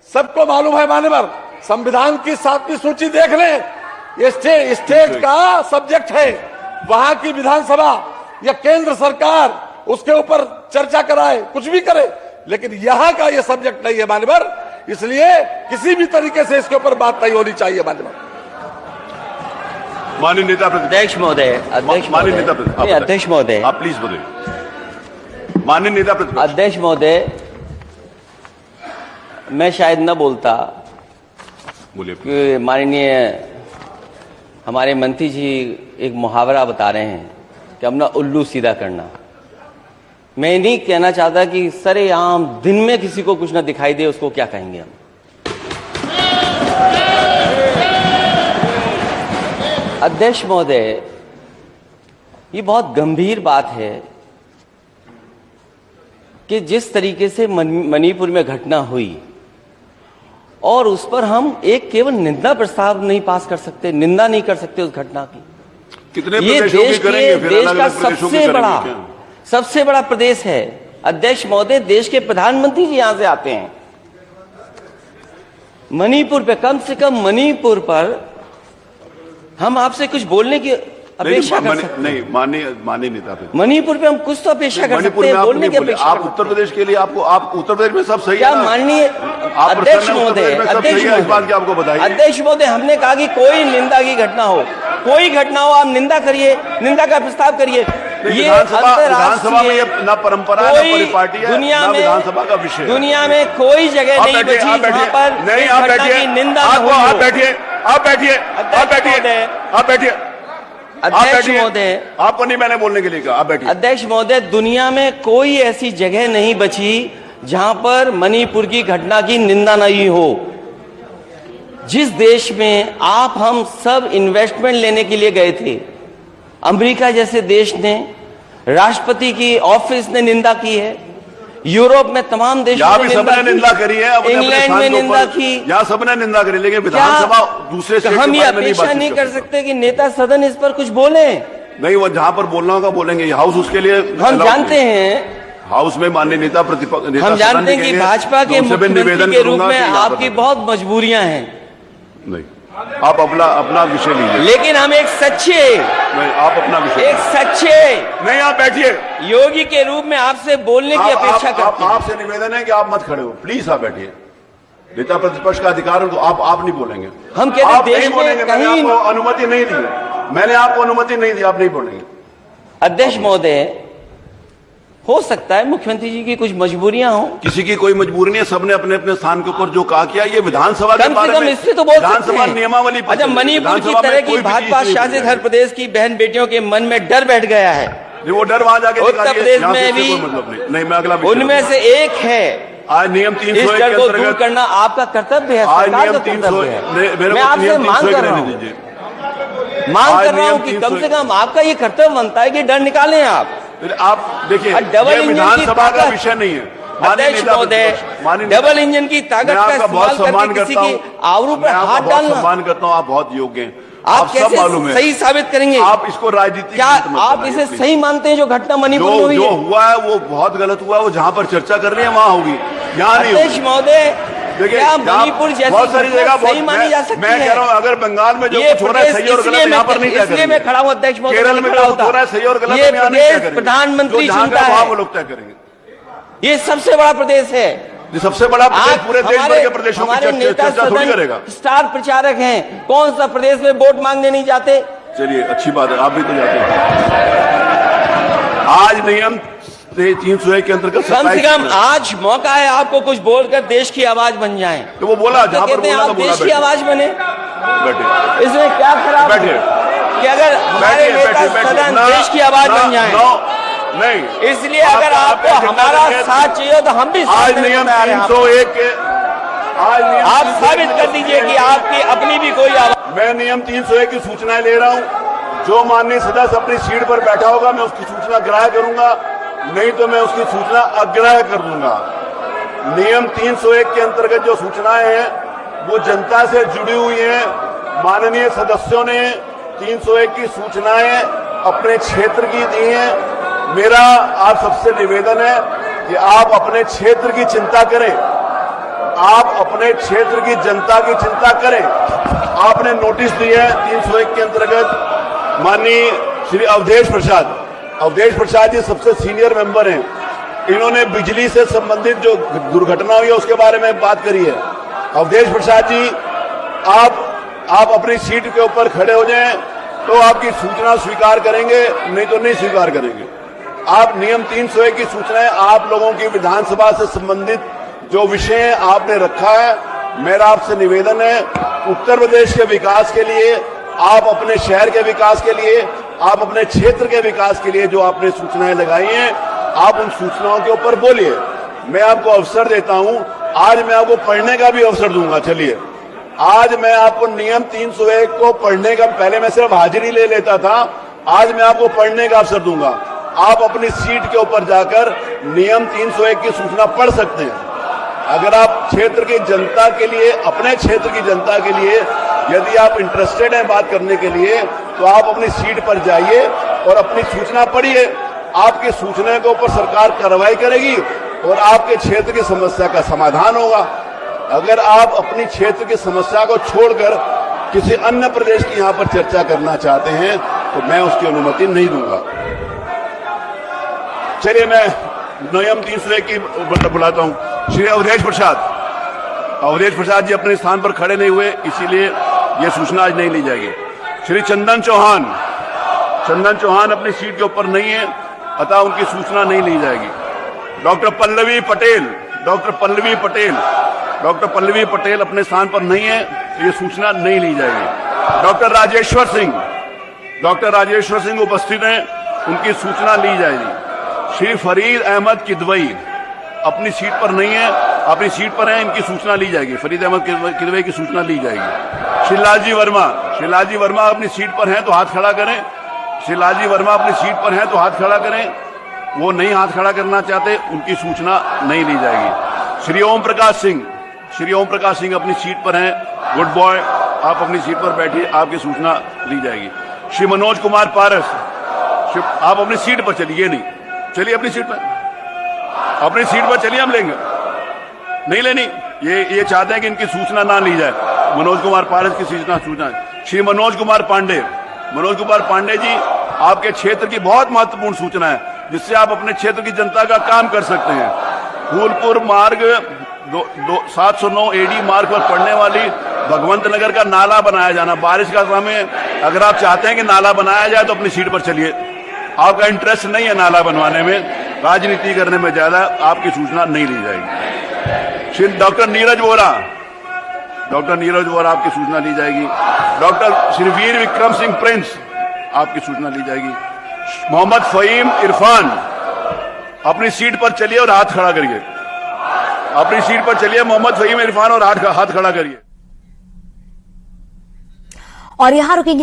सबको मालूम है मान्यवर, संविधान की 7वीं सूची देख लें, ये स्टेट का सब्जेक्ट है। वहां की विधानसभा या केंद्र सरकार उसके ऊपर चर्चा कराए, कुछ भी करे, लेकिन यहां का ये सब्जेक्ट नहीं है मान्यवर, इसलिए किसी भी तरीके से इसके ऊपर बात नहीं होनी चाहिए मान्यवर। माननीय नेता अध्यक्ष महोदय, माननीय नेता अध्यक्ष महोदय, आप प्लीज बोलिए। माननीय नेता प्रतिपक्ष अध्यक्ष महोदय, मैं शायद न बोलता बोलिए। कि माननीय हमारे मंत्री जी एक मुहावरा बता रहे हैं कि अपना उल्लू सीधा करना। मैं नहीं कहना चाहता कि सरेआम दिन में किसी को कुछ ना दिखाई दे, उसको क्या कहेंगे हम। अध्यक्ष महोदय, ये बहुत गंभीर बात है कि जिस तरीके से मणिपुर में घटना हुई और उस पर हम एक केवल निंदा प्रस्ताव नहीं पास कर सकते, निंदा नहीं कर सकते उस घटना की। कितने ये देश का सबसे बड़ा प्रदेश है। अध्यक्ष महोदय, देश के प्रधानमंत्री जी यहां से आते हैं। मणिपुर पे, कम से कम मणिपुर पर हम आपसे कुछ बोलने की अपेक्षा कर सकते हैं। नहीं, माननीय नेता, मणिपुर पे हम कुछ तो अपेक्षा कर सकते हैं, बोलने की अपेक्षा। आप उत्तर प्रदेश के लिए आप उत्तर प्रदेश में सब सही क्या है। माननीय अध्यक्ष महोदय, आपको बताइए। अध्यक्ष महोदय, हमने कहा कि कोई निंदा की घटना हो, कोई घटना हो, आप निंदा करिए, निंदा का प्रस्ताव करिए। ये विधानसभा में ना परंपरा, ना परिपाटी है, ना विधानसभा का विषय। दुनिया में कोई जगह नहीं बची जहां पर नहीं, आप बैठिए, निंदा आप बैठिए, आप बैठिए, आप बैठिए, आप बैठिए। अध्यक्ष महोदय, आपको नहीं मैंने बोलने के लिए कहा, आप बैठिए। अध्यक्ष महोदय, दुनिया में कोई ऐसी जगह नहीं बची जहां पर मणिपुर की घटना की निंदा नहीं हो। जिस देश में आप हम सब इन्वेस्टमेंट लेने के लिए गए थे, अमेरिका जैसे देश ने, राष्ट्रपति की ऑफिस ने निंदा की है, यूरोप में तमाम देशों ने निंदा करी है, इंग्लैंड में निंदा की, यहाँ सबने निंदा करी, लेकिन विधानसभा दूसरे स्टेट हम ये अपेक्षा नहीं कर सकते कि नेता सदन इस पर कुछ बोले। नहीं, वो जहां पर बोलना होगा बोलेंगे। हाउस उसके लिए हम जानते हैं, हाउस में माननीय नेता प्रतिपक्ष, हम जानते हैं कि भाजपा के मुख्यमंत्री के रूप में आपकी बहुत मजबूरियां हैं। नहीं, आप अपना विषय लीजिए। लेकिन हम एक सच्चे, नहीं, आप अपना विषय, एक सच्चे, नहीं, आप बैठिए, योगी के रूप में आपसे बोलने की अपेक्षा करते हैं। आपसे निवेदन है कि आप मत खड़े हो, प्लीज आप बैठिए। नेता प्रतिपक्ष का अधिकार है, तो आप नहीं बोलेंगे। हम कहते हैं देश में मैंने आपको अनुमति नहीं दी, मैंने आपको अनुमति नहीं दी, आप नहीं बोलेंगे। अध्यक्ष महोदय, हो सकता है मुख्यमंत्री जी की कुछ मजबूरियां हो। किसी की कोई मजबूरी नहीं है, सबने अपने अपने स्थान के ऊपर जो कहा किया। ये विधानसभा के बारे में इससे तो बोल सकते हैं। विधानसभा नियमावली। अच्छा, मणिपुर की तरह की भाजपा शासित हर प्रदेश की बहन बेटियों के मन में डर बैठ गया है। वो डर वहां जाके उत्तर प्रदेश में भी नहीं, मैं अगला उनमें से एक है। आज नियम 301 इस डर को दूर करना आपका कर्तव्य है, सरकार का कर्तव्य है। मैं आपसे मांग कर रहा हूं कि कम से कम आपका ये कर्तव्य बनता है कि डर निकालें आप देखिए, डबल इंजन की सभा का विषय नहीं है। अध्यक्ष महोदय, डबल इंजन की ताकत का इस्तेमाल करके किसी की आबरू पर हाथ डालना। सम्मान करता हूँ, आप बहुत योग्य हैं, आप कैसे मालूम है, सही साबित करेंगे? आप इसको राजनीति, क्या आप इसे सही मानते हैं? जो घटना मणिपुर में हुई, जो हुआ है वो बहुत गलत हुआ है। वो जहाँ पर चर्चा कर रही है वहाँ होगी, यहाँ नहीं। अध्यक्ष महोदय, क्या मणिपुर जैसी बहुत सारी जगह सही मानी जा सकती है? मैं कह रहा हूँ, अगर बंगाल में जो कुछ हो रहा है सही और गलत, यहाँ पर नहीं तय करेंगे। मैं खड़ा हूँ अध्यक्ष महोदय, केरल में जो हो रहा है सही और गलत, ये प्रदेश प्रधानमंत्री चुनता है, वो लोग तय करेंगे। ये सबसे बड़ा प्रदेश है, सबसे बड़ा प्रदेश, पूरे देश भर के प्रदेशों की चर्चा थोड़ी करेगा। स्टार प्रचारक हैं, कौन सा प्रदेश में वोट मांगने नहीं जाते? चलिए, अच्छी बात है, आप भी तो जाते हैं। आज नियम 301 के अंतर्गत कम से कम आज मौका है आपको कुछ बोलकर देश की आवाज बन जाए। तो वो बोला, जहां पर बोला देश की आवाज बने। बैठे, इसमें क्या खराब है कि अगर हमारे नेता सदन देश की आवाज बन जाए? नहीं, इसलिए अगर आपको हमारा साथ चाहिए तो हम भी आज नियम 301 के, आप साबित कर दीजिए कि आपकी अपनी भी कोई आवाज। मैं नियम 301 की सूचनाएं ले रहा हूं। जो माननीय सदस्य अपनी सीट पर बैठा होगा, मैं उसकी सूचना ग्राह्य करूंगा, नहीं तो मैं उसकी सूचना अग्राह्य कर दूंगा। नियम 301 के अंतर्गत जो सूचनाएं हैं वो जनता से जुड़ी हुई हैं। माननीय सदस्यों ने 301 की सूचनाएं अपने क्षेत्र की दी हैं। मेरा आप सबसे निवेदन है कि आप अपने क्षेत्र की चिंता करें। आप अपने क्षेत्र की जनता की चिंता करें। आपने नोटिस दिए है 301 के अंतर्गत माननीय श्री अवधेश प्रसाद जी सबसे सीनियर मेंबर हैं। इन्होंने बिजली से संबंधित जो दुर्घटना हुई है उसके बारे में बात करी है। अवधेश प्रसाद जी, आप अपनी सीट के ऊपर खड़े हो जाएं तो आपकी सूचना स्वीकार करेंगे, नहीं तो नहीं स्वीकार करेंगे। आप नियम 301 की सूचनाएं आप लोगों की विधानसभा से संबंधित जो विषय आपने रखा है, मेरा आपसे निवेदन है उत्तर प्रदेश के विकास के लिए, आप अपने शहर के विकास के लिए, आप अपने क्षेत्र के विकास के लिए जो आपने सूचनाएं लगाई हैं, आप उन सूचनाओं के ऊपर बोलिए। मैं आपको अवसर देता हूं, आज मैं आपको पढ़ने का भी अवसर दूंगा। चलिए, आज मैं आपको नियम 301 को पढ़ने का, पहले मैं सिर्फ हाजिरी ले लेता था, आज मैं आपको पढ़ने का अवसर दूंगा। आप अपनी सीट के ऊपर जाकर नियम 301 की सूचना पढ़ सकते हैं। अगर आप क्षेत्र की जनता के लिए, अपने क्षेत्र की जनता के लिए यदि आप इंटरेस्टेड हैं बात करने के लिए, तो आप अपनी सीट पर जाइए और अपनी सूचना पढ़िए। आपकी सूचना के ऊपर सरकार कार्रवाई करेगी और आपके क्षेत्र की समस्या का समाधान होगा। अगर आप अपनी क्षेत्र की समस्या को छोड़कर किसी अन्य प्रदेश की यहां पर चर्चा करना चाहते हैं तो मैं उसकी अनुमति नहीं दूंगा। चलिए, मैं नियम 301 की बुलाता हूं श्री अवधेश प्रसाद जी अपने स्थान पर खड़े नहीं हुए, इसीलिए यह सूचना आज नहीं ली जाएगी। श्री चंदन चौहान अपनी सीट के ऊपर नहीं है, अतः उनकी सूचना नहीं ली जाएगी। डॉक्टर पल्लवी पटेल अपने स्थान पर नहीं है, तो ये सूचना नहीं ली जाएगी। डॉक्टर राजेश्वर सिंह उपस्थित हैं, उनकी सूचना ली जाएगी। श्री फरीद अहमद किदवई अपनी सीट पर नहीं है, अपनी सीट पर हैं, इनकी सूचना ली जाएगी। फरीद अहमद किदवई की सूचना ली जाएगी। श्री लालजी वर्मा अपनी सीट पर हैं तो हाथ खड़ा करें। श्री लालजी वर्मा अपनी सीट पर हैं तो हाथ खड़ा करें। वो नहीं हाथ खड़ा करना चाहते, उनकी सूचना नहीं ली जाएगी। श्री ओम प्रकाश सिंह अपनी सीट पर हैं, गुड बॉय, आप अपनी सीट पर बैठिए, आपकी सूचना ली जाएगी। श्री मनोज कुमार पारस, आप अपनी सीट पर चलिए, नहीं चलिए अपनी सीट पर चलिए, हम लेंगे, नहीं लेनी। ये चाहते हैं कि इनकी सूचना ना ली जाए। मनोज कुमार पारस की सूचना। श्री मनोज कुमार पांडे जी, आपके क्षेत्र की बहुत महत्वपूर्ण सूचना है जिससे आप अपने क्षेत्र की जनता का काम कर सकते हैं। फूलपुर मार्ग 709 AD मार्ग पर पड़ने वाली भगवंत नगर का नाला बनाया जाना, बारिश का समय, अगर आप चाहते हैं कि नाला बनाया जाए तो अपनी सीट पर चलिए। आपका इंटरेस्ट नहीं है नाला बनवाने में, राजनीति करने में ज्यादा, आपकी सूचना नहीं ली जाएगी। श्री डॉक्टर नीरज वोरा आपकी सूचना ली जाएगी। डॉक्टर श्री वीर विक्रम सिंह प्रिंस, आपकी सूचना ली जाएगी। मोहम्मद फहीम इरफान, अपनी सीट पर चलिए और हाथ खड़ा करिए। अपनी सीट पर चलिए मोहम्मद फहीम इरफान, और हाथ खड़ा करिए। और यहां रुकेंगे।